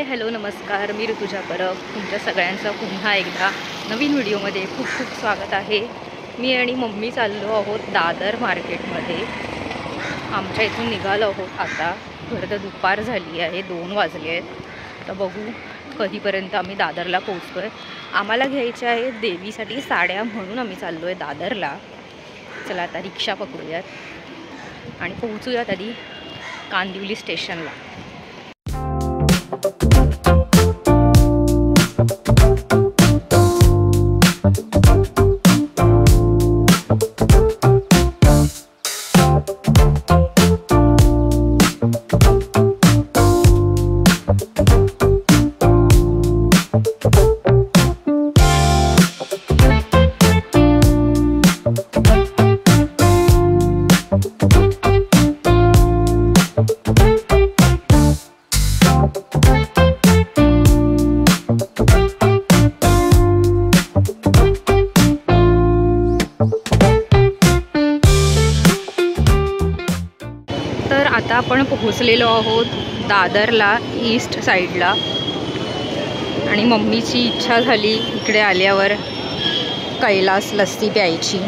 Hi hello नमस्कार, मी ऋतुजा परब. तुमच्या सगळ्यांचं पुन्हा एकदा नवीन व्हिडिओमध्ये खूप खूप स्वागत आहे. मी आणि मम्मी चाललो आहोत दादर मार्केटमध्ये. आमच्या इथून निघालो आहोत आता. खरं तर दुपार झाली आहे, 2 वाजले आहेत. तर बघू कधीपर्यंत आम्ही दादरला पोहोचतो आहे. आम्हाला घ्यायच्या आहेत देवीसाठी साड्या, म्हणून आम्ही चाललो आहे दादरला. चला आता रिक्षा पकडूयात आणि पोहोचूयात आधी कांदिवली स्टेशनला. तर आता आपण पोहोचलेलो आहोत दादरला, ईस्ट साईडला. आणि मम्मीची इच्छा झाली इकडे आल्यावर कैलास लस्सी प्यायची.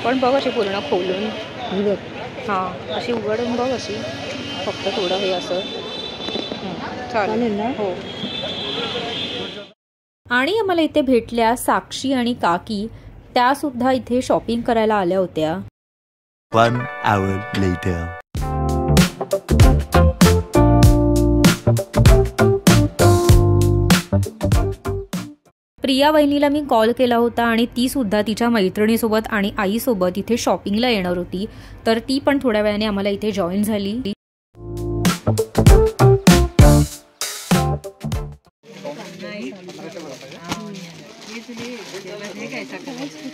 पण बघ अशी पूर्ण खोलून, हां अशी उघडून बघ, अशी फक्त थोडं हे असं चालेल ना. हो. आणि आम्हाला इथे भेटल्या साक्षी आणि काकी. त्या सुद्धा इथे शॉपिंग करायला आल्या होत्या. 1 hour later. प्रिया वहिनीला मी कॉल केला होता आणि ती सुद्धा तिच्या मैत्रिणीसोबत आणि आईसोबत इथे शॉपिंगला येणार होती. तर ती पण थोड्या वेळाने आम्हाला इथे जॉईन झाली.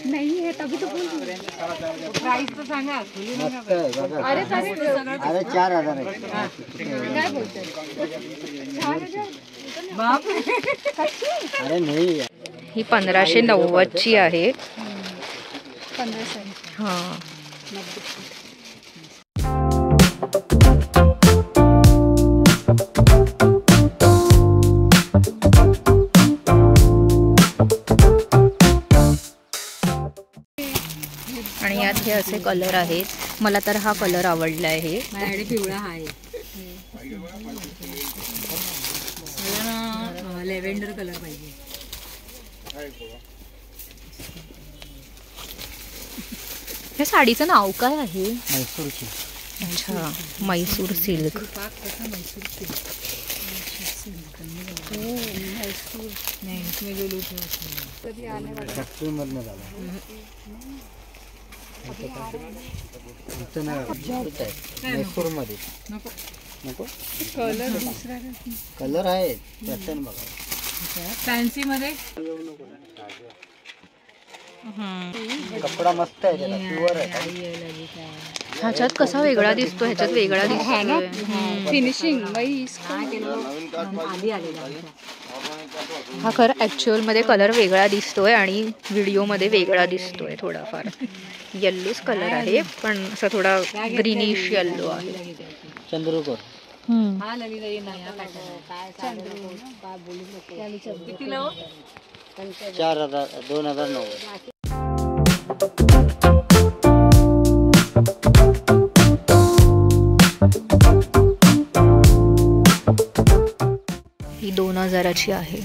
नहीं है तभी तो बोल प्राइस तो सांगा. अरे 4,000 आहे. काय बोलतोय? 4,000 अरे नाही ही 1590ची आहे. 1500. हां. आणि यात हे असे कलर आहेत. मला तर हा कलर आवडला आहे. माझ्याकडे पिवळा आहे. मला लेव्हेंडर कलर पाहिजे. या साडीचं नाव काय आहे? मैसूरची. अच्छा, मैसूर सिल्क. फॅक्टरीमधनं झाला. मैसूरमध्ये नको कलर आहे पॅटर्न बघा. फॅन्सी मध्ये कपडा मस्त आहे त्याला प्युअर आहे. ह्याच्यात कसा वेगळा दिसतो, ह्याच्यात वेगळा दिसतो. फिनिशिंग हा खरं ॲक्च्युअल मध्ये कलर वेगळा दिसतोय आणि व्हिडिओमध्ये वेगळा दिसतोय. थोडाफार येल्लोच कलर आहे पण असा थोडा ग्रीनिश येल्लो आहे. चंद्रकोर हा नवीन नया पॅटर्न. कितीला हो? 4,000 2,009. ही 2,000ची आहे.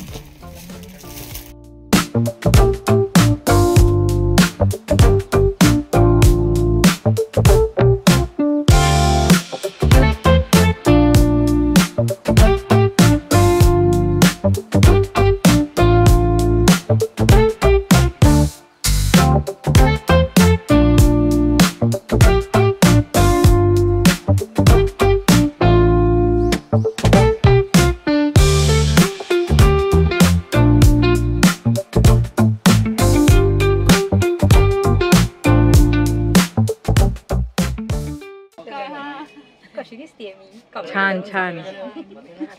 कशी दिसतेय मी? छान छान.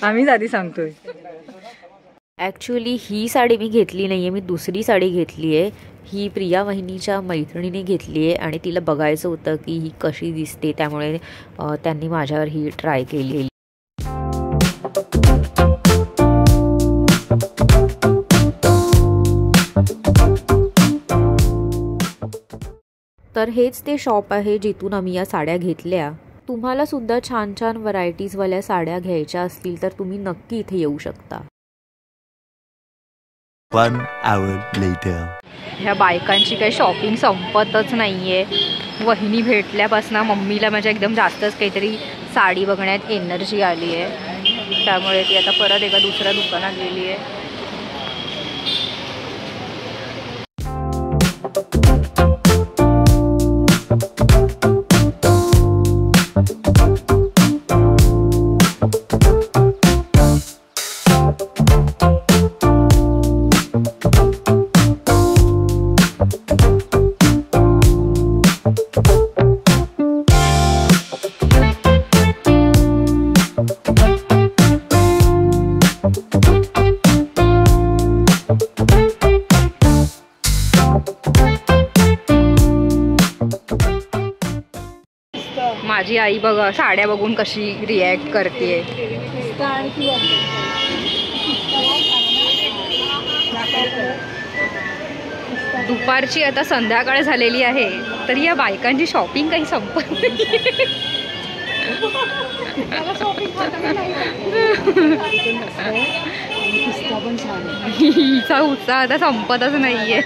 आम्हीच आधी सांगतोय. ॲक्च्युली ही साडी मी घेतली नाही आहे, मी दुसरी साडी घेतली आहे. ही प्रिया वहिनीच्या मैत्रिणीने घेतली आहे आणि तिला बघायचं होतं की ही कशी दिसते, त्यामुळे त्यांनी माझ्यावर ही ट्राय केली. तर हेच ते शॉप आहे जिथून आम्ही या साड्या घेतल्या. तुम्हाला सुद्धा छान छान व्हरायटीजवाल्या साड्या घ्यायच्या असतील तर तुम्ही नक्की इथे येऊ शकता. 1 hour later. ह्या बायकांची काही शॉपिंग संपतच नाही आहे. वहिनी भेटल्यापासून मम्मीला माझ्या एकदम जास्तच काहीतरी साडी बघण्यात एनर्जी आली आहे. त्यामुळे ती आता परत एका दुसऱ्या दुकानात गेली आहे. माझी आई बघा साड्या बघून कशी रिॲक्ट करते. दुपारची आता संध्याकाळ झालेली आहे तरी या बायकांची शॉपिंग काही संपत नाही. हिचा उत्साह आता संपतच नाहीये.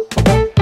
आहे.